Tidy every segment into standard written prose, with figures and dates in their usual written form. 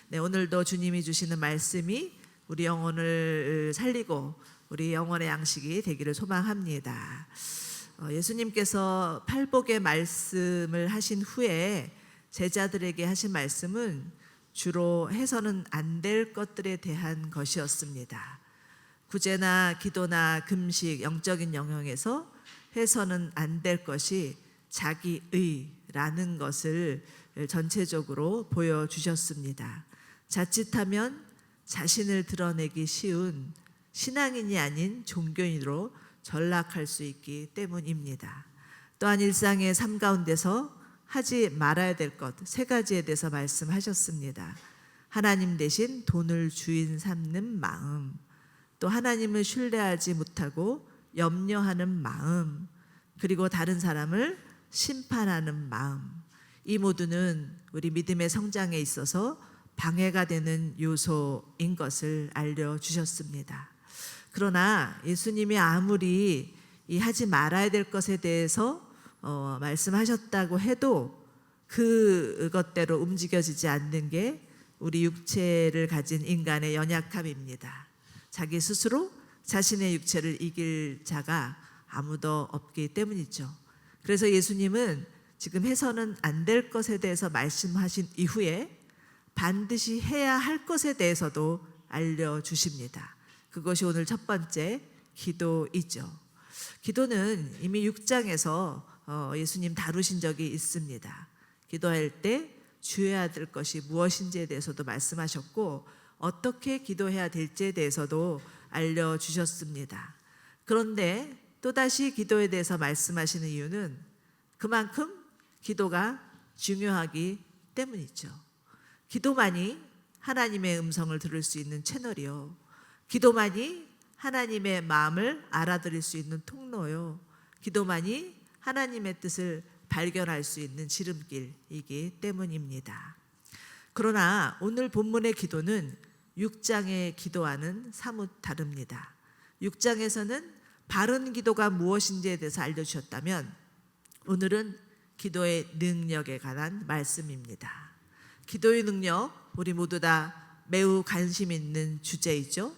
네, 오늘도 주님이 주시는 말씀이 우리 영혼을 살리고 우리 영혼의 양식이 되기를 소망합니다. 예수님께서 팔복의 말씀을 하신 후에 제자들에게 하신 말씀은 주로 해서는 안 될 것들에 대한 것이었습니다. 구제나 기도나 금식, 영적인 영역에서 해서는 안 될 것이 자기의라는 것을 전체적으로 보여주셨습니다. 자칫하면 자신을 드러내기 쉬운 신앙인이 아닌 종교인으로 전락할 수 있기 때문입니다. 또한 일상의 삶 가운데서 하지 말아야 될 것 세 가지에 대해서 말씀하셨습니다. 하나님 대신 돈을 주인 삼는 마음, 또 하나님을 신뢰하지 못하고 염려하는 마음, 그리고 다른 사람을 심판하는 마음, 이 모두는 우리 믿음의 성장에 있어서 방해가 되는 요소인 것을 알려주셨습니다. 그러나 예수님이 아무리 이 하지 말아야 될 것에 대해서 말씀하셨다고 해도 그것대로 움직여지지 않는 게 우리 육체를 가진 인간의 연약함입니다. 자기 스스로 자신의 육체를 이길 자가 아무도 없기 때문이죠. 그래서 예수님은 지금 해서는 안 될 것에 대해서 말씀하신 이후에 반드시 해야 할 것에 대해서도 알려주십니다. 그것이 오늘 첫 번째 기도이죠. 기도는 이미 6장에서 예수님 다루신 적이 있습니다. 기도할 때 주의해야 될 것이 무엇인지에 대해서도 말씀하셨고 어떻게 기도해야 될지에 대해서도 알려주셨습니다. 그런데 또다시 기도에 대해서 말씀하시는 이유는 그만큼 기도가 중요하기 때문이죠. 기도만이 하나님의 음성을 들을 수 있는 채널이요, 기도만이 하나님의 마음을 알아들을 수 있는 통로요, 기도만이 하나님의 뜻을 발견할 수 있는 지름길이기 때문입니다. 그러나 오늘 본문의 기도는 6장의 기도와는 사뭇 다릅니다. 6장에서는 바른 기도가 무엇인지에 대해서 알려주셨다면 오늘은 기도의 능력에 관한 말씀입니다. 기도의 능력, 우리 모두 다 매우 관심 있는 주제이죠.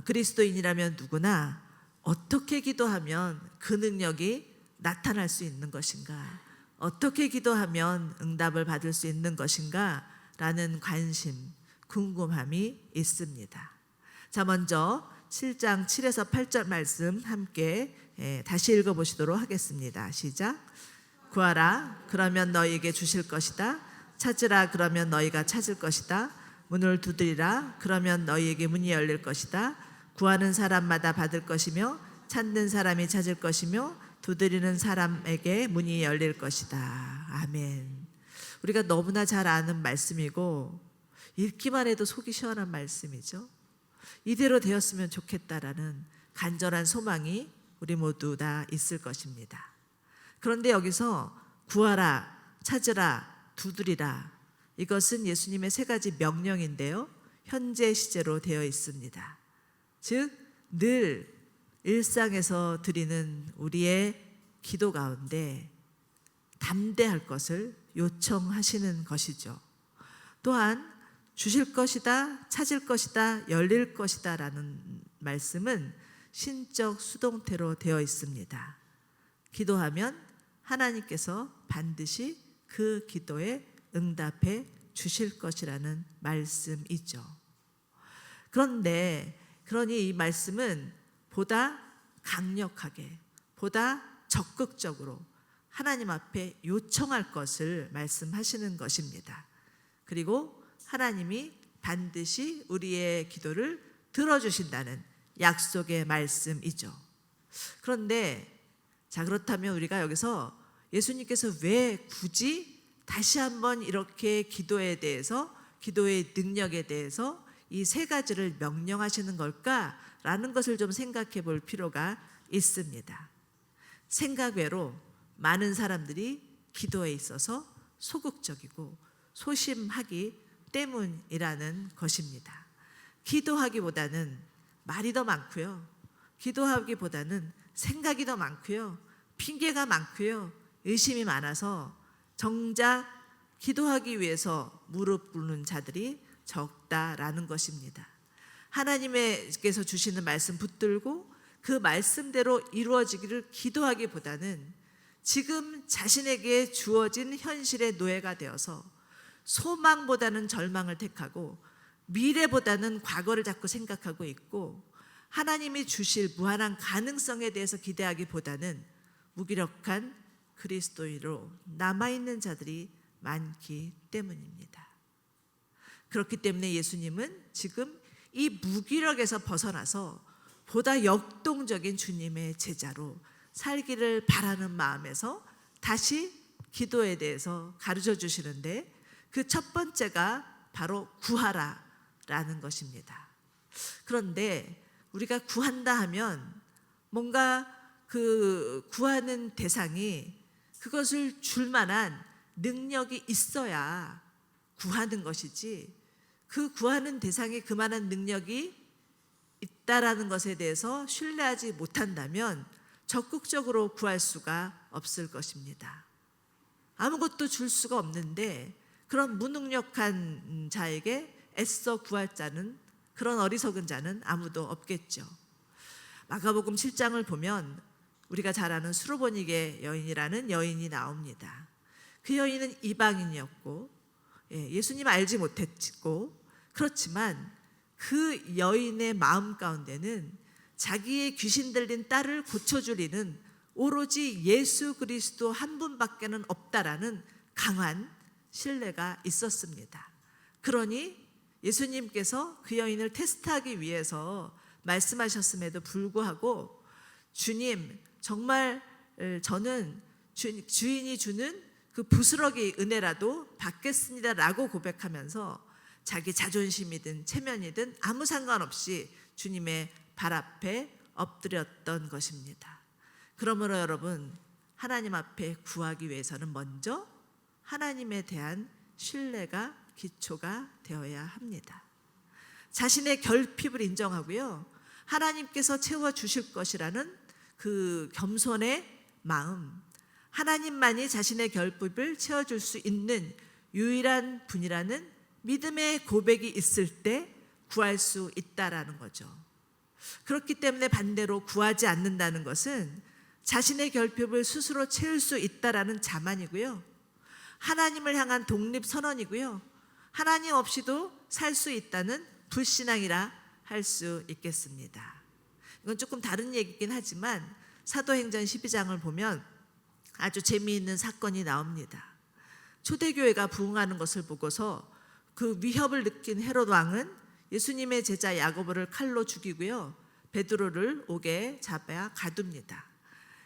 그리스도인이라면 누구나 어떻게 기도하면 그 능력이 나타날 수 있는 것인가, 어떻게 기도하면 응답을 받을 수 있는 것인가 라는 관심, 궁금함이 있습니다. 자, 먼저 7장 7에서 8절 말씀 함께 다시 읽어보시도록 하겠습니다. 시작. 구하라, 그러면 너희에게 주실 것이다. 찾으라, 그러면 너희가 찾을 것이다. 문을 두드리라, 그러면 너희에게 문이 열릴 것이다. 구하는 사람마다 받을 것이며 찾는 사람이 찾을 것이며 두드리는 사람에게 문이 열릴 것이다. 아멘. 우리가 너무나 잘 아는 말씀이고 읽기만 해도 속이 시원한 말씀이죠. 이대로 되었으면 좋겠다라는 간절한 소망이 우리 모두 다 있을 것입니다. 그런데 여기서 구하라, 찾으라, 두드리라, 이것은 예수님의 세 가지 명령인데요, 현재 시제로 되어 있습니다. 즉 늘 일상에서 드리는 우리의 기도 가운데 담대할 것을 요청하시는 것이죠. 또한 주실 것이다, 찾을 것이다, 열릴 것이다 라는 말씀은 신적 수동태로 되어 있습니다. 기도하면 하나님께서 반드시 그 기도에 응답해 주실 것이라는 말씀이죠. 그러니 이 말씀은 보다 강력하게, 보다 적극적으로 하나님 앞에 요청할 것을 말씀하시는 것입니다. 그리고 하나님이 반드시 우리의 기도를 들어주신다는 약속의 말씀이죠. 그런데 그렇다면 우리가 여기서 예수님께서 왜 굳이 다시 한번 이렇게 기도에 대해서, 기도의 능력에 대해서 이 세 가지를 명령하시는 걸까라는 것을 좀 생각해 볼 필요가 있습니다. 생각 외로 많은 사람들이 기도에 있어서 소극적이고 소심하기 때문이라는 것입니다. 기도하기보다는 말이 더 많고요, 기도하기보다는 생각이 더 많고요, 핑계가 많고요, 의심이 많아서 정작 기도하기 위해서 무릎 꿇는 자들이 적다라는 것입니다. 하나님께서 주시는 말씀 붙들고 그 말씀대로 이루어지기를 기도하기보다는 지금 자신에게 주어진 현실의 노예가 되어서 소망보다는 절망을 택하고 미래보다는 과거를 자꾸 생각하고 있고 하나님이 주실 무한한 가능성에 대해서 기대하기보다는 무기력한 그리스도인으로 남아있는 자들이 많기 때문입니다. 그렇기 때문에 예수님은 지금 이 무기력에서 벗어나서 보다 역동적인 주님의 제자로 살기를 바라는 마음에서 다시 기도에 대해서 가르쳐 주시는데 그 첫 번째가 바로 구하라라는 것입니다. 그런데 우리가 구한다 하면 뭔가 그 구하는 대상이 그것을 줄 만한 능력이 있어야 구하는 것이지, 그 구하는 대상이 그만한 능력이 있다라는 것에 대해서 신뢰하지 못한다면 적극적으로 구할 수가 없을 것입니다. 아무것도 줄 수가 없는데 그런 무능력한 자에게 애써 구할 자는, 그런 어리석은 자는 아무도 없겠죠. 마가복음 7장을 보면 우리가 잘 아는 수르보니게 여인이라는 여인이 나옵니다. 그 여인은 이방인이었고 예수님 알지 못했고, 그렇지만 그 여인의 마음 가운데는 자기의 귀신 들린 딸을 고쳐줄 이는 오로지 예수 그리스도 한 분밖에는 없다라는 강한 신뢰가 있었습니다. 그러니 예수님께서 그 여인을 테스트하기 위해서 말씀하셨음에도 불구하고 주님, 정말 저는 주인이 주는 그 부스러기 은혜라도 받겠습니다라고 고백하면서 자기 자존심이든 체면이든 아무 상관없이 주님의 발 앞에 엎드렸던 것입니다. 그러므로 여러분, 하나님 앞에 구하기 위해서는 먼저 하나님에 대한 신뢰가 기초가 되어야 합니다. 자신의 결핍을 인정하고요, 하나님께서 채워주실 것이라는 그 겸손의 마음, 하나님만이 자신의 결핍을 채워줄 수 있는 유일한 분이라는 믿음의 고백이 있을 때 구할 수 있다라는 거죠. 그렇기 때문에 반대로 구하지 않는다는 것은 자신의 결핍을 스스로 채울 수 있다라는 자만이고요, 하나님을 향한 독립선언이고요, 하나님 없이도 살 수 있다는 불신앙이라 할 수 있겠습니다. 이건 조금 다른 얘기긴 하지만 사도행전 12장을 보면 아주 재미있는 사건이 나옵니다. 초대교회가 부흥하는 것을 보고서 그 위협을 느낀 헤롯 왕은 예수님의 제자 야고보를 칼로 죽이고요, 베드로를 옥에 잡아 가둡니다.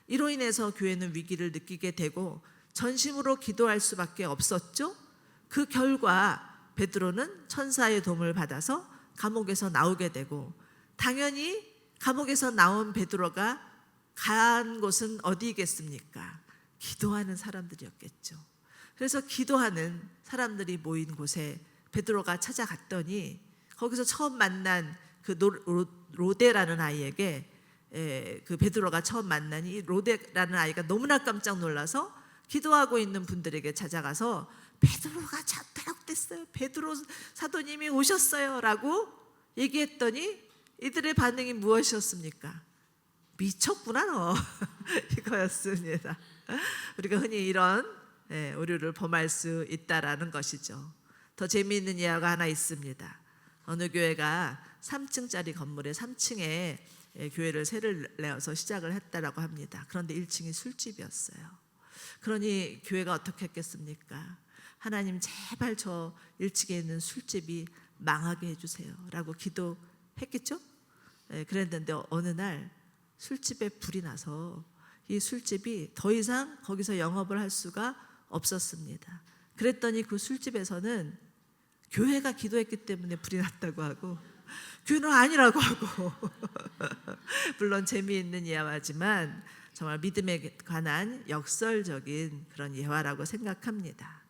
이로 인해서 교회는 위기를 느끼게 되고 전심으로 기도할 수밖에 없었죠. 그 결과 베드로는 천사의 도움을 받아서 감옥에서 나오게 되고, 당연히 감옥에서 나온 베드로가 간 곳은 어디겠습니까? 기도하는 사람들이었겠죠. 그래서 기도하는 사람들이 모인 곳에 베드로가 찾아갔더니 거기서 처음 만난 그 로데라는 아이에게 그 베드로가 처음 만난 이 로데라는 아이가 너무나 깜짝 놀라서 기도하고 있는 분들에게 찾아가서 베드로가 자택됐어요, 베드로 사도님이 오셨어요 라고 얘기했더니 이들의 반응이 무엇이었습니까? 미쳤구나 너 이거였습니다. 우리가 흔히 이런 오류를 범할 수 있다라는 것이죠. 더 재미있는 이야기가 하나 있습니다. 어느 교회가 3층짜리 건물에 3층에 교회를 세를 내어서 시작을 했다라고 합니다. 그런데 1층이 술집이었어요. 그러니 교회가 어떻게 했겠습니까? 하나님 제발 저 1층에 있는 술집이 망하게 해주세요 라고 기도했겠죠? 그랬는데 어느 날 술집에 불이 나서 이 술집이 더 이상 거기서 영업을 할 수가 없었습니다. 그랬더니 그 술집에서는 교회가 기도했기 때문에 불이 났다고 하고 교회는 아니라고 하고 물론 재미있는 예화지만 정말 믿음에 관한 역설적인 그런 예화라고 생각합니다.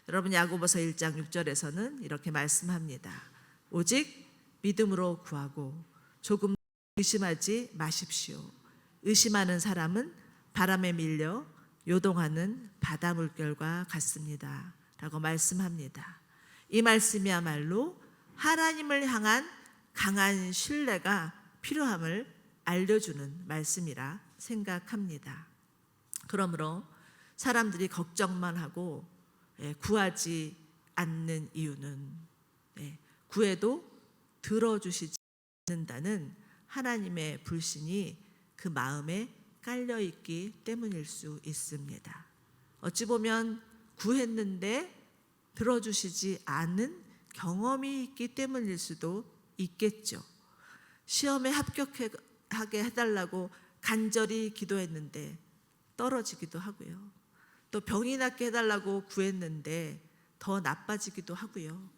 여러분, 야고보서 1장 6절에서는 이렇게 말씀합니다. 오직 믿음으로 구하고 조금 의심하지 마십시오. 의심하는 사람은 바람에 밀려 요동하는 바다 물결과 같습니다 라고 말씀합니다. 이 말씀이야말로 하나님을 향한 강한 신뢰가 필요함을 알려주는 말씀이라 생각합니다. 그러므로 사람들이 걱정만 하고 구하지 않는 이유는 구해도 들어주시지 않는다는 하나님의 불신이 그 마음에 깔려있기 때문일 수 있습니다. 어찌 보면 구했는데 들어주시지 않은 경험이 있기 때문일 수도 있겠죠. 시험에 합격하게 해달라고 간절히 기도했는데 떨어지기도 하고요. 또 병이 낫게 해달라고 구했는데 더 나빠지기도 하고요.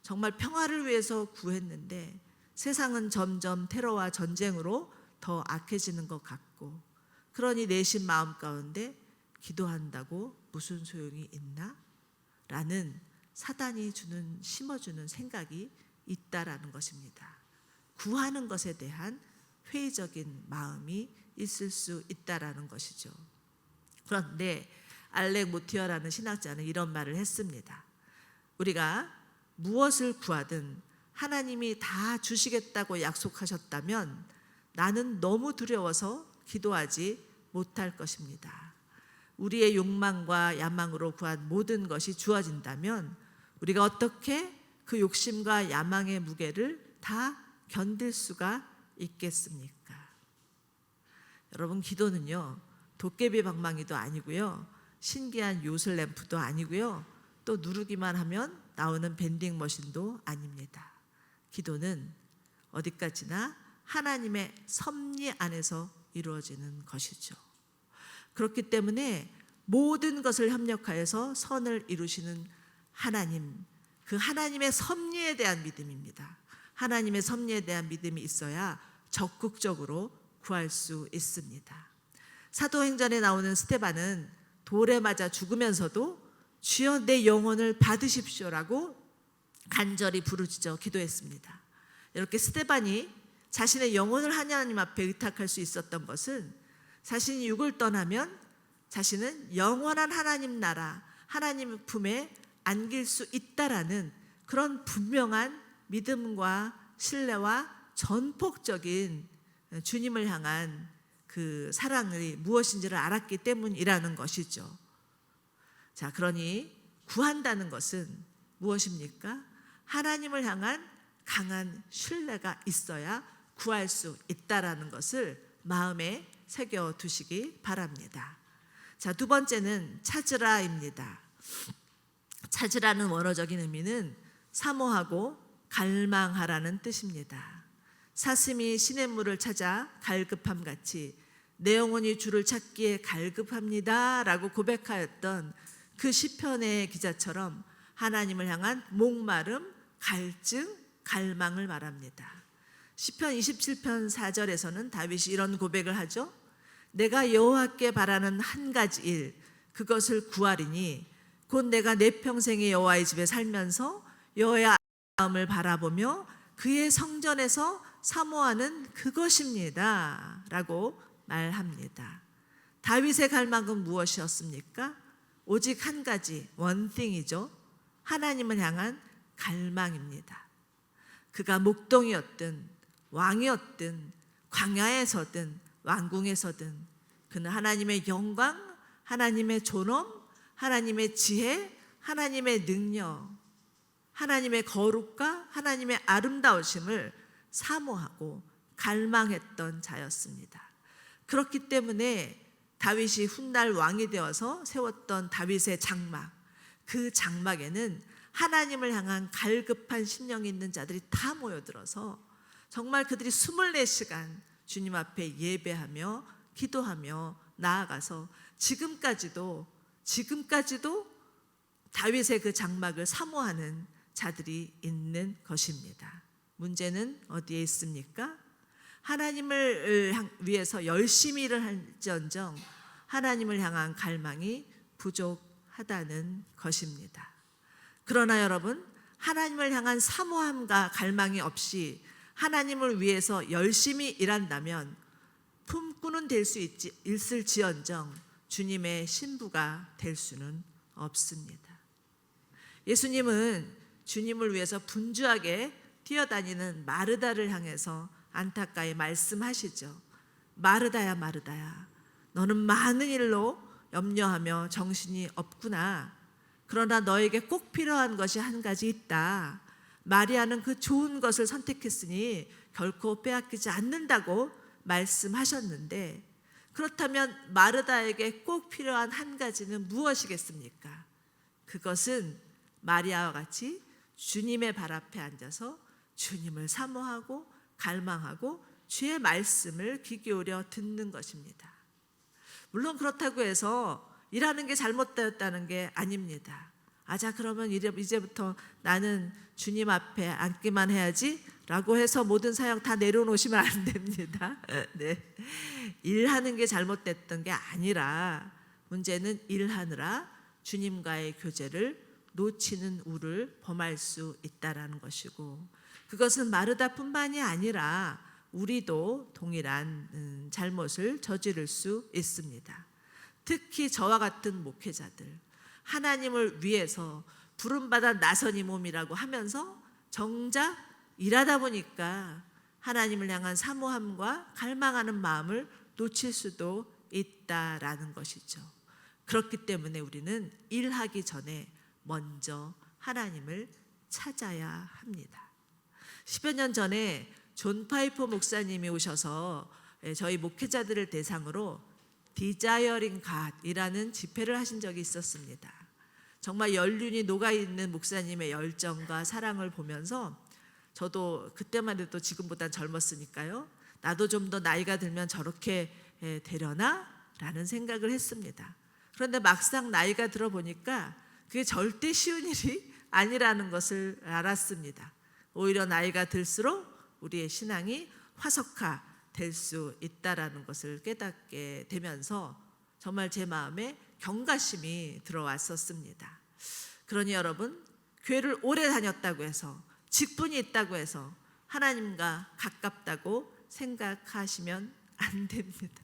정말 평화를 위해서 구했는데 세상은 점점 테러와 전쟁으로 더 악해지는 것 같고, 그러니 내심 마음 가운데 기도한다고 무슨 소용이 있나? 라는 사단이 심어주는 생각이 있다라는 것입니다. 구하는 것에 대한 회의적인 마음이 있을 수 있다라는 것이죠. 그런데 알렉 모티어라는 신학자는 이런 말을 했습니다. 우리가 무엇을 구하든 하나님이 다 주시겠다고 약속하셨다면 나는 너무 두려워서 기도하지 못할 것입니다. 우리의 욕망과 야망으로 구한 모든 것이 주어진다면 우리가 어떻게 그 욕심과 야망의 무게를 다 견딜 수가 있겠습니까? 여러분, 기도는요, 도깨비 방망이도 아니고요, 신기한 요술 램프도 아니고요, 또 누르기만 하면 나오는 밴딩 머신도 아닙니다. 기도는 어디까지나 하나님의 섭리 안에서 이루어지는 것이죠. 그렇기 때문에 모든 것을 협력하여서 선을 이루시는 하나님, 그 하나님의 섭리에 대한 믿음입니다. 하나님의 섭리에 대한 믿음이 있어야 적극적으로 구할 수 있습니다. 사도행전에 나오는 스데반은 돌에 맞아 죽으면서도 주여 내 영혼을 받으십시오라고 간절히 부르짖어 기도했습니다. 이렇게 스데반이 자신의 영혼을 하나님 앞에 의탁할 수 있었던 것은 자신이 육을 떠나면 자신은 영원한 하나님 나라, 하나님 품에 안길 수 있다라는 그런 분명한 믿음과 신뢰와 전폭적인 주님을 향한 그 사랑이 무엇인지를 알았기 때문이라는 것이죠. 자, 그러니 구한다는 것은 무엇입니까? 하나님을 향한 강한 신뢰가 있어야 구할 수 있다라는 것을 마음에 새겨 두시기 바랍니다. 자, 두 번째는 찾으라입니다. 찾으라는 원어적인 의미는 사모하고 갈망하라는 뜻입니다. 사슴이 시냇물을 찾아 갈급함 같이 내 영혼이 주를 찾기에 갈급합니다 라고 고백하였던 그 시편의 기자처럼 하나님을 향한 목마름, 갈증, 갈망을 말합니다. 시편 27편 4절에서는 다윗이 이런 고백을 하죠. 내가 여호와께 바라는 한 가지 일, 그것을 구하리니 곧 내가 내 평생에 여호와의 집에 살면서 여호와의 마음을 바라보며 그의 성전에서 사모하는 그것입니다 라고 말합니다. 다윗의 갈망은 무엇이었습니까? 오직 한 가지, one thing이죠. 하나님을 향한 갈망입니다. 그가 목동이었든 왕이었든 광야에서든 왕궁에서든 그는 하나님의 영광, 하나님의 존엄, 하나님의 지혜, 하나님의 능력, 하나님의 거룩과 하나님의 아름다우심을 사모하고 갈망했던 자였습니다. 그렇기 때문에 다윗이 훗날 왕이 되어서 세웠던 다윗의 장막, 그 장막에는 하나님을 향한 갈급한 심령이 있는 자들이 다 모여들어서 정말 그들이 24시간 주님 앞에 예배하며 기도하며 나아가서 지금까지도 다윗의 그 장막을 사모하는 자들이 있는 것입니다. 문제는 어디에 있습니까? 하나님을 위해서 열심히 일을 할지언정 하나님을 향한 갈망이 부족하다는 것입니다. 그러나 여러분, 하나님을 향한 사모함과 갈망이 없이 하나님을 위해서 열심히 일한다면 품꾼은 될 수 있을지언정 주님의 신부가 될 수는 없습니다. 예수님은 주님을 위해서 분주하게 뛰어다니는 마르다를 향해서 안타까이 말씀하시죠. 마르다야, 마르다야, 너는 많은 일로 염려하며 정신이 없구나. 그러나 너에게 꼭 필요한 것이 한 가지 있다. 마리아는 그 좋은 것을 선택했으니 결코 빼앗기지 않는다고 말씀하셨는데, 그렇다면 마르다에게 꼭 필요한 한 가지는 무엇이겠습니까? 그것은 마리아와 같이 주님의 발 앞에 앉아서 주님을 사모하고 갈망하고 주의 말씀을 귀 기울여 듣는 것입니다. 물론 그렇다고 해서 일하는 게 잘못되었다는 게 아닙니다. 자, 그러면 이제부터 나는 주님 앞에 앉기만 해야지 라고 해서 모든 사역 다 내려놓으시면 안 됩니다. 네. 일하는 게 잘못됐던 게 아니라 문제는 일하느라 주님과의 교제를 놓치는 우를 범할 수 있다라는 것이고, 그것은 마르다뿐만이 아니라 우리도 동일한 잘못을 저지를 수 있습니다. 특히 저와 같은 목회자들, 하나님을 위해서 부름받아 나선 이 몸이라고 하면서 정작 일하다 보니까 하나님을 향한 사모함과 갈망하는 마음을 놓칠 수도 있다라는 것이죠. 그렇기 때문에 우리는 일하기 전에 먼저 하나님을 찾아야 합니다. 10여 년 전에 존 파이퍼 목사님이 오셔서 저희 목회자들을 대상으로 Desiring God이라는 집회를 하신 적이 있었습니다. 정말 연륜이 녹아있는 목사님의 열정과 사랑을 보면서 저도 그때만 해도 지금보단 젊었으니까요, 나도 좀 더 나이가 들면 저렇게 되려나? 라는 생각을 했습니다. 그런데 막상 나이가 들어보니까 그게 절대 쉬운 일이 아니라는 것을 알았습니다. 오히려 나이가 들수록 우리의 신앙이 화석화될 수 있다라는 것을 깨닫게 되면서 정말 제 마음에 경각심이 들어왔었습니다. 그러니 여러분, 교회를 오래 다녔다고 해서, 직분이 있다고 해서 하나님과 가깝다고 생각하시면 안 됩니다.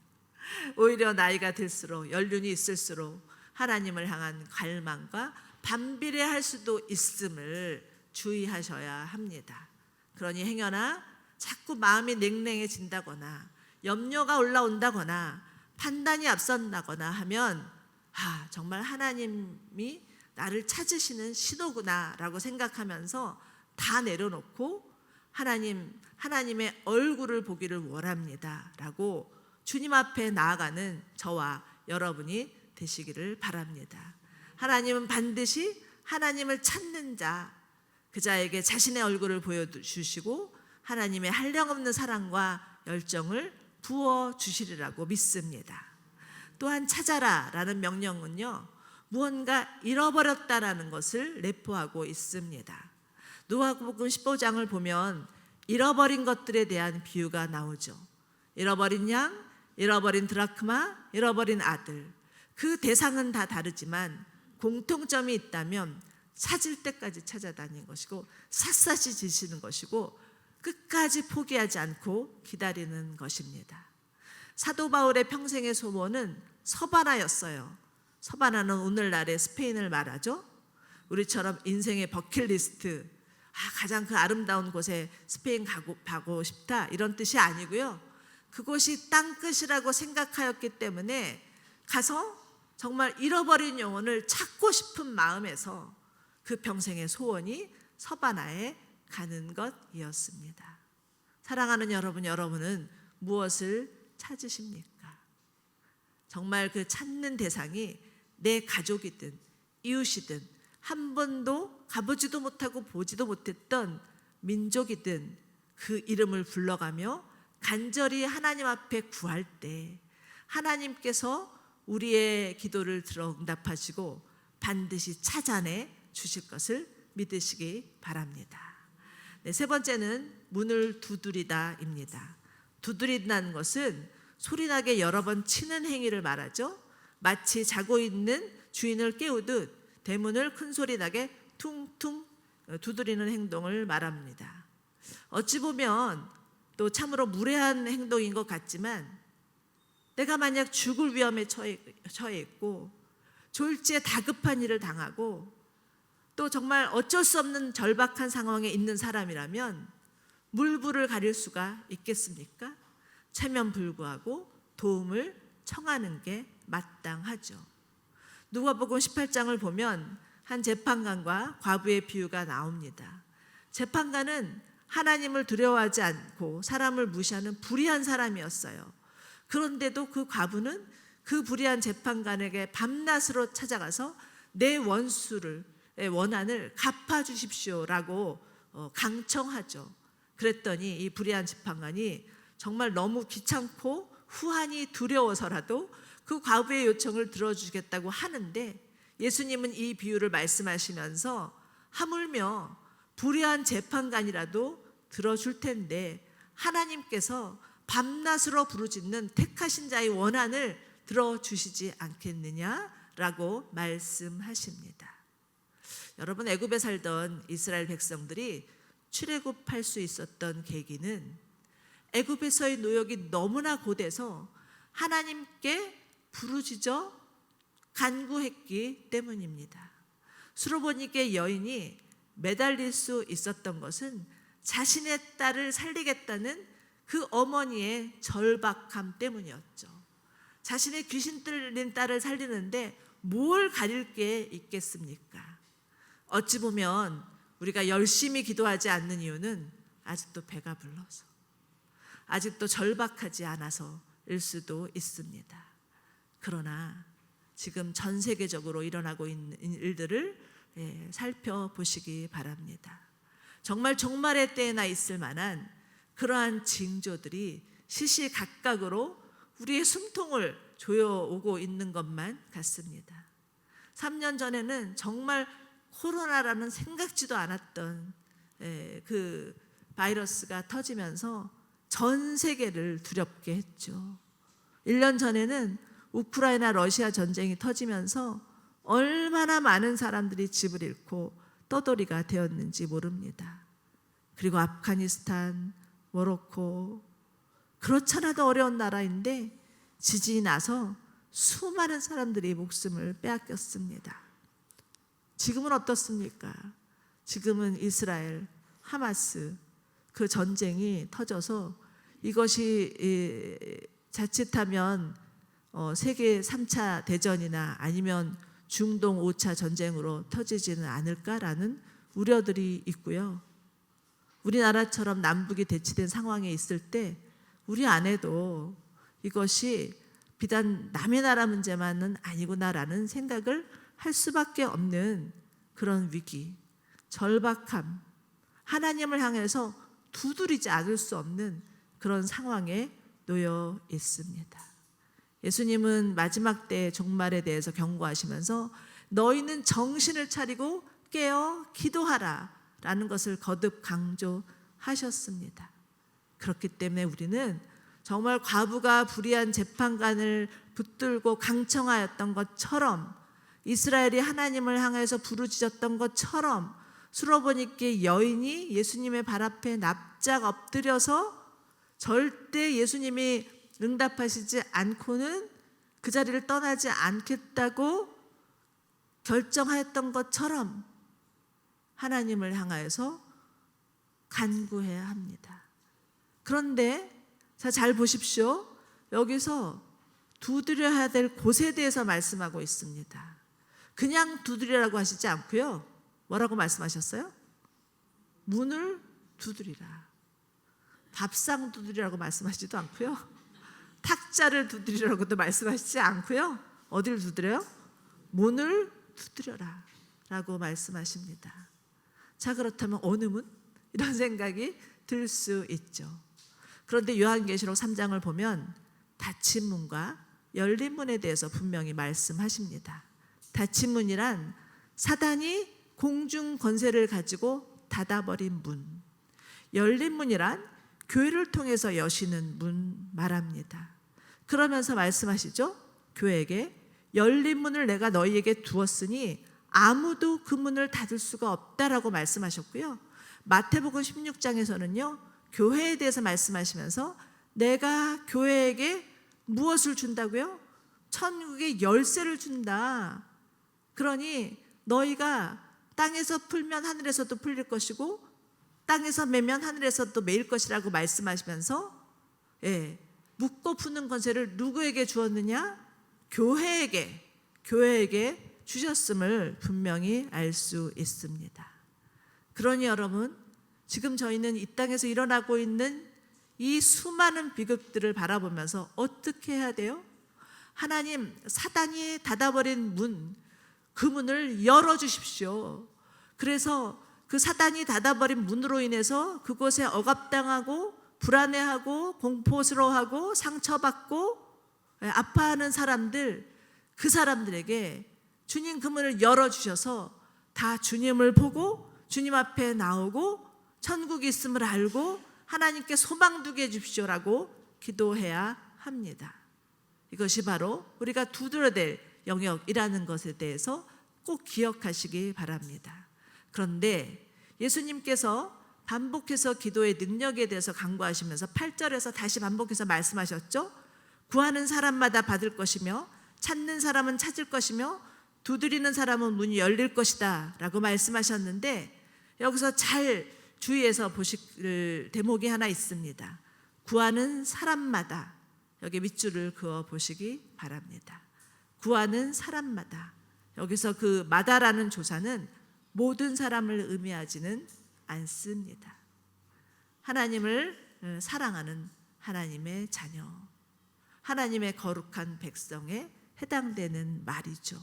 오히려 나이가 들수록, 연륜이 있을수록 하나님을 향한 갈망과 반비례할 수도 있음을 주의하셔야 합니다. 그러니 행여나 자꾸 마음이 냉랭해진다거나 염려가 올라온다거나 판단이 앞선다거나 하면 정말 하나님이 나를 찾으시는 신호구나 라고 생각하면서 다 내려놓고 하나님의 얼굴을 보기를 원합니다 라고 주님 앞에 나아가는 저와 여러분이 되시기를 바랍니다. 하나님은 반드시 하나님을 찾는 자, 그 자에게 자신의 얼굴을 보여주시고 하나님의 한량없는 사랑과 열정을 부어주시리라고 믿습니다. 또한 찾아라 라는 명령은요, 무언가 잃어버렸다라는 것을 내포하고 있습니다. 누가복음 15장을 보면 잃어버린 것들에 대한 비유가 나오죠. 잃어버린 양, 잃어버린 드라크마, 잃어버린 아들. 그 대상은 다 다르지만 공통점이 있다면 찾을 때까지 찾아다니는 것이고 샅샅이 지시는 것이고 끝까지 포기하지 않고 기다리는 것입니다. 사도 바울의 평생의 소원은 서바나였어요. 서바나는 오늘날의 스페인을 말하죠. 우리처럼 인생의 버킷리스트, 가장 그 아름다운 곳에 스페인 가고 싶다 이런 뜻이 아니고요. 그곳이 땅끝이라고 생각하였기 때문에 가서 정말 잃어버린 영혼을 찾고 싶은 마음에서 그 평생의 소원이 서바나에 가는 것이었습니다. 사랑하는 여러분, 여러분은 무엇을 찾으십니까? 정말 그 찾는 대상이 내 가족이든 이웃이든 한 번도 가보지도 못하고 보지도 못했던 민족이든 그 이름을 불러가며 간절히 하나님 앞에 구할 때 하나님께서 우리의 기도를 들어 응답하시고 반드시 찾아내 주실 것을 믿으시기 바랍니다. 네, 세 번째는 문을 두드리다입니다. 두드린다는 것은 소리나게 여러 번 치는 행위를 말하죠. 마치 자고 있는 주인을 깨우듯 대문을 큰 소리 나게 퉁퉁 두드리는 행동을 말합니다. 어찌 보면 또 참으로 무례한 행동인 것 같지만 내가 만약 죽을 위험에 처해 있고 졸지에 다급한 일을 당하고 또 정말 어쩔 수 없는 절박한 상황에 있는 사람이라면 물불을 가릴 수가 있겠습니까? 체면불구하고 도움을 청하는 게 마땅하죠. 누가복음 18장을 보면 한 재판관과 과부의 비유가 나옵니다. 재판관은 하나님을 두려워하지 않고 사람을 무시하는 불의한 사람이었어요. 그런데도 그 과부는 그 불의한 재판관에게 밤낮으로 찾아가서 내 원한을 갚아주십시오라고 강청하죠. 그랬더니 이 불의한 재판관이 정말 너무 귀찮고 후한이 두려워서라도 그 과부의 요청을 들어주겠다고 하는데, 예수님은 이 비유를 말씀하시면서 하물며 불의한 재판관이라도 들어줄 텐데 하나님께서 밤낮으로 부르짖는 택하신 자의 원한을 들어주시지 않겠느냐라고 말씀하십니다. 여러분, 애굽에 살던 이스라엘 백성들이 출애굽할 수 있었던 계기는 애굽에서의 노역이 너무나 고돼서 하나님께 부르짖어 간구했기 때문입니다. 수로보니께 여인이 매달릴 수 있었던 것은 자신의 딸을 살리겠다는 그 어머니의 절박함 때문이었죠. 자신의 귀신 들린 딸을 살리는데 뭘 가릴 게 있겠습니까? 어찌 보면 우리가 열심히 기도하지 않는 이유는 아직도 배가 불러서, 아직도 절박하지 않아서일 수도 있습니다. 그러나 지금 전 세계적으로 일어나고 있는 일들을 살펴보시기 바랍니다. 정말 종말의 때에나 있을 만한 그러한 징조들이 시시각각으로 우리의 숨통을 조여오고 있는 것만 같습니다. 3년 전에는 정말 코로나라는 생각지도 않았던 그 바이러스가 터지면서 전 세계를 두렵게 했죠. 1년 전에는 우크라이나 러시아 전쟁이 터지면서 얼마나 많은 사람들이 집을 잃고 떠돌이가 되었는지 모릅니다. 그리고 아프가니스탄, 모로코, 그렇잖아도 어려운 나라인데 지진이 나서 수많은 사람들이 목숨을 빼앗겼습니다. 지금은 어떻습니까? 지금은 이스라엘, 하마스 그 전쟁이 터져서 이것이 자칫하면 세계 3차 대전이나 아니면 중동 5차 전쟁으로 터지지는 않을까라는 우려들이 있고요. 우리나라처럼 남북이 대치된 상황에 있을 때 우리 안에도 이것이 비단 남의 나라 문제만은 아니구나라는 생각을 할 수밖에 없는 그런 위기, 절박함, 하나님을 향해서 두드리지 않을 수 없는 그런 상황에 놓여 있습니다. 예수님은 마지막 때 종말에 대해서 경고하시면서 너희는 정신을 차리고 깨어 기도하라 라는 것을 거듭 강조하셨습니다. 그렇기 때문에 우리는 정말 과부가 불의한 재판관을 붙들고 강청하였던 것처럼, 이스라엘이 하나님을 향해서 부르짖었던 것처럼, 수로보니께 여인이 예수님의 발 앞에 납작 엎드려서 절대 예수님이 응답하시지 않고는 그 자리를 떠나지 않겠다고 결정하였던 것처럼 하나님을 향하여서 간구해야 합니다. 그런데 잘 보십시오. 여기서 두드려야 될 곳에 대해서 말씀하고 있습니다. 그냥 두드리라고 하시지 않고요. 뭐라고 말씀하셨어요? 문을 두드리라. 밥상 두드리라고 말씀하시지도 않고요. 탁자를 두드리라고도 말씀하시지 않고요. 어디를 두드려요? 문을 두드려라 라고 말씀하십니다. 자, 그렇다면 어느 문? 이런 생각이 들 수 있죠. 그런데 요한계시록 3장을 보면 닫힌 문과 열린 문에 대해서 분명히 말씀하십니다. 닫힌 문이란 사단이 공중 권세를 가지고 닫아버린 문, 열린 문이란 교회를 통해서 여시는 문 말합니다. 그러면서 말씀하시죠. 교회에게 열린 문을 내가 너희에게 두었으니 아무도 그 문을 닫을 수가 없다라고 말씀하셨고요. 마태복음 16장에서는요. 교회에 대해서 말씀하시면서 내가 교회에게 무엇을 준다고요? 천국의 열쇠를 준다. 그러니 너희가 땅에서 풀면 하늘에서도 풀릴 것이고 땅에서 매면 하늘에서도 매일 것이라고 말씀하시면서 묻고 푸는 권세를 누구에게 주었느냐? 교회에게 주셨음을 분명히 알 수 있습니다. 그러니 여러분, 지금 저희는 이 땅에서 일어나고 있는 이 수많은 비극들을 바라보면서 어떻게 해야 돼요? 하나님, 사단이 닫아버린 문, 그 문을 열어주십시오. 그래서 그 사단이 닫아버린 문으로 인해서 그곳에 억압당하고 불안해하고 공포스러워하고 상처받고 아파하는 사람들, 그 사람들에게 주님 그 문을 열어주셔서 다 주님을 보고 주님 앞에 나오고 천국이 있음을 알고 하나님께 소망 두게 해주십시오라고 기도해야 합니다. 이것이 바로 우리가 두드려야 될 영역이라는 것에 대해서 꼭 기억하시기 바랍니다. 그런데 예수님께서 반복해서 기도의 능력에 대해서 강구하시면서 8절에서 다시 반복해서 말씀하셨죠. 구하는 사람마다 받을 것이며 찾는 사람은 찾을 것이며 두드리는 사람은 문이 열릴 것이다 라고 말씀하셨는데, 여기서 잘 주의해서 보실 대목이 하나 있습니다. 구하는 사람마다, 여기 밑줄을 그어 보시기 바랍니다. 구하는 사람마다, 여기서 그 마다라는 조사는 모든 사람을 의미하지는 않습니다. 하나님을 사랑하는 하나님의 자녀, 하나님의 거룩한 백성에 해당되는 말이죠.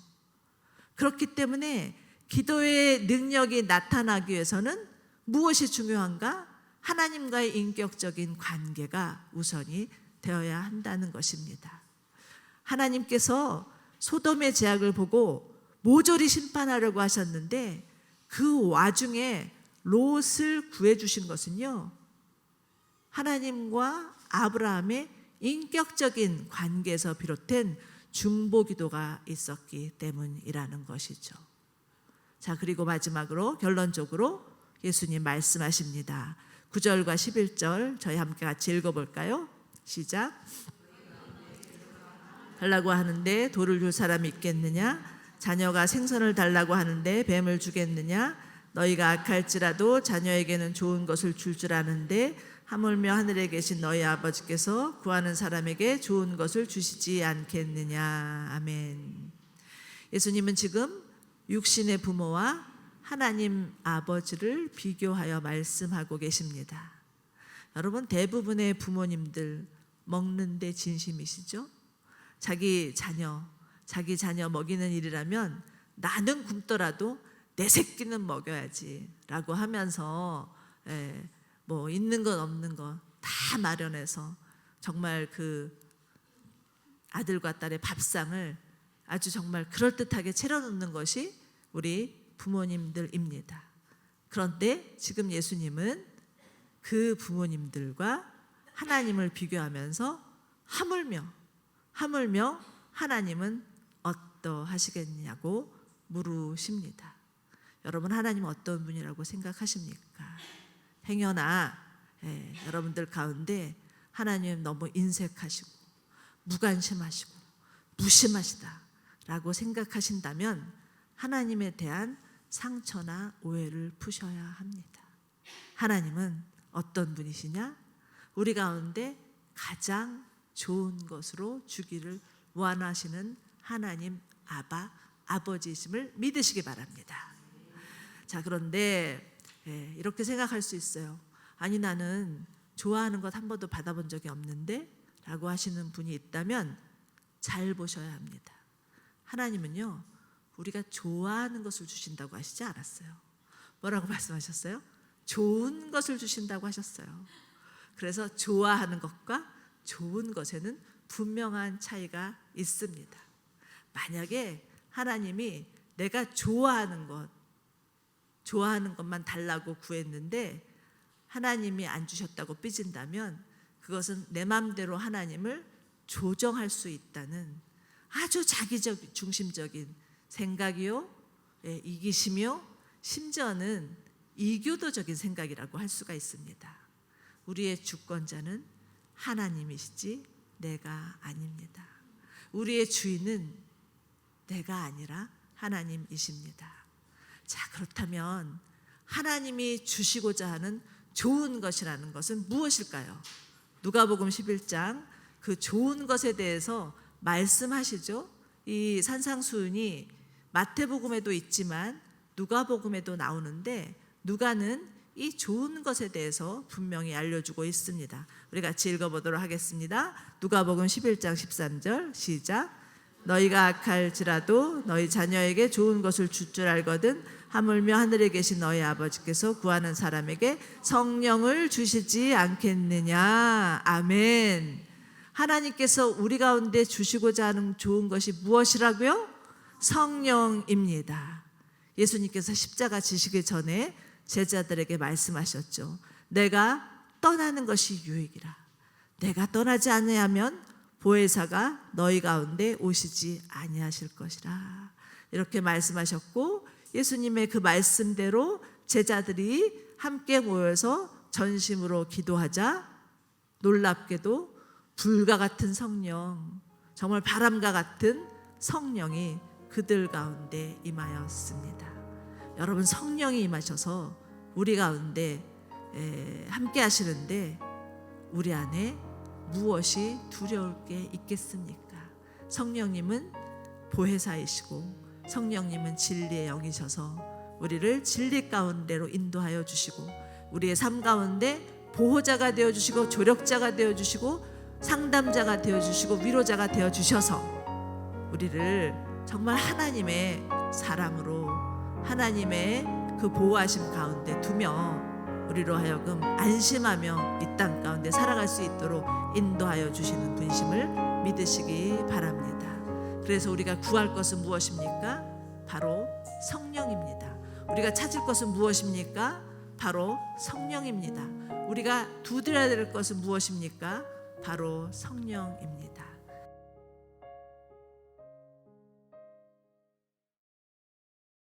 그렇기 때문에 기도의 능력이 나타나기 위해서는 무엇이 중요한가? 하나님과의 인격적인 관계가 우선이 되어야 한다는 것입니다. 하나님께서 소돔의 죄악을 보고 모조리 심판하려고 하셨는데 그 와중에 롯을 구해주신 것은요, 하나님과 아브라함의 인격적인 관계에서 비롯된 중보기도가 있었기 때문이라는 것이죠. 자, 그리고 마지막으로 결론적으로 예수님 말씀하십니다. 9절과 11절 저희 함께 같이 읽어볼까요? 시작. 달라고 하는데 돌을 줄 사람이 있겠느냐? 자녀가 생선을 달라고 하는데 뱀을 주겠느냐? 너희가 악할지라도 자녀에게는 좋은 것을 줄 줄 아는데 하물며 하늘에 계신 너희 아버지께서 구하는 사람에게 좋은 것을 주시지 않겠느냐. 아멘. 예수님은 지금 육신의 부모와 하나님 아버지를 비교하여 말씀하고 계십니다. 여러분, 대부분의 부모님들 먹는데 진심이시죠? 자기 자녀 먹이는 일이라면 나는 굶더라도 내 새끼는 먹여야지 라고 하면서 뭐 있는 건 없는 거 다 마련해서 정말 그 아들과 딸의 밥상을 아주 정말 그럴듯하게 차려놓는 것이 우리 부모님들입니다. 그런데 지금 예수님은 그 부모님들과 하나님을 비교하면서 하물며 하나님은 어떠하시겠냐고 물으십니다. 여러분, 하나님은 어떤 분이라고 생각하십니까? 행여나 여러분들 가운데 하나님 너무 인색하시고 무관심하시고 무심하시다 라고 생각하신다면 하나님에 대한 상처나 오해를 푸셔야 합니다. 하나님은 어떤 분이시냐? 우리 가운데 가장 좋은 것으로 주기를 원하시는 하나님 아버지이심을 믿으시기 바랍니다. 자, 그런데 이렇게 생각할 수 있어요. 아니, 나는 좋아하는 것 한 번도 받아본 적이 없는데 라고 하시는 분이 있다면 잘 보셔야 합니다. 하나님은요, 우리가 좋아하는 것을 주신다고 하시지 않았어요. 뭐라고 말씀하셨어요? 좋은 것을 주신다고 하셨어요. 그래서 좋아하는 것과 좋은 것에는 분명한 차이가 있습니다. 만약에 하나님이 내가 좋아하는 것만 달라고 구했는데 하나님이 안 주셨다고 삐진다면 그것은 내 마음대로 하나님을 조정할 수 있다는 아주 자기적 중심적인 생각이요, 이기심이요, 심지어는 이교도적인 생각이라고 할 수가 있습니다. 우리의 주권자는 하나님이시지 내가 아닙니다. 우리의 주인은 내가 아니라 하나님이십니다. 자, 그렇다면 하나님이 주시고자 하는 좋은 것이라는 것은 무엇일까요? 누가복음 11장 그 좋은 것에 대해서 말씀하시죠. 이 산상수훈이 마태복음에도 있지만 누가복음에도 나오는데 누가는 이 좋은 것에 대해서 분명히 알려주고 있습니다. 우리 같이 읽어보도록 하겠습니다. 누가복음 11장 13절 시작. 너희가 악할지라도 너희 자녀에게 좋은 것을 줄 줄 알거든 하물며 하늘에 계신 너희 아버지께서 구하는 사람에게 성령을 주시지 않겠느냐. 아멘. 하나님께서 우리 가운데 주시고자 하는 좋은 것이 무엇이라고요? 성령입니다. 예수님께서 십자가 지시기 전에 제자들에게 말씀하셨죠. 내가 떠나는 것이 유익이라. 내가 떠나지 아니하면 보혜사가 너희 가운데 오시지 아니하실 것이라. 이렇게 말씀하셨고 예수님의 그 말씀대로 제자들이 함께 모여서 전심으로 기도하자 놀랍게도 불과 같은 성령, 정말 바람과 같은 성령이 그들 가운데 임하였습니다. 여러분, 성령이 임하셔서 우리 가운데 함께 하시는데 우리 안에 무엇이 두려울 게 있겠습니까? 성령님은 보혜사이시고 성령님은 진리의 영이셔서 우리를 진리 가운데로 인도하여 주시고 우리의 삶 가운데 보호자가 되어주시고 조력자가 되어주시고 상담자가 되어주시고 위로자가 되어주셔서 우리를 정말 하나님의 사람으로 하나님의 그 보호하심 가운데 두며 우리로 하여금 안심하며 이 땅 가운데 살아갈 수 있도록 인도하여 주시는 분심을 믿으시기 바랍니다. 그래서 우리가 구할 것은 무엇입니까? 바로 성령입니다. 우리가 찾을 것은 무엇입니까? 바로 성령입니다. 우리가 두드려야 될 것은 무엇입니까? 바로 성령입니다.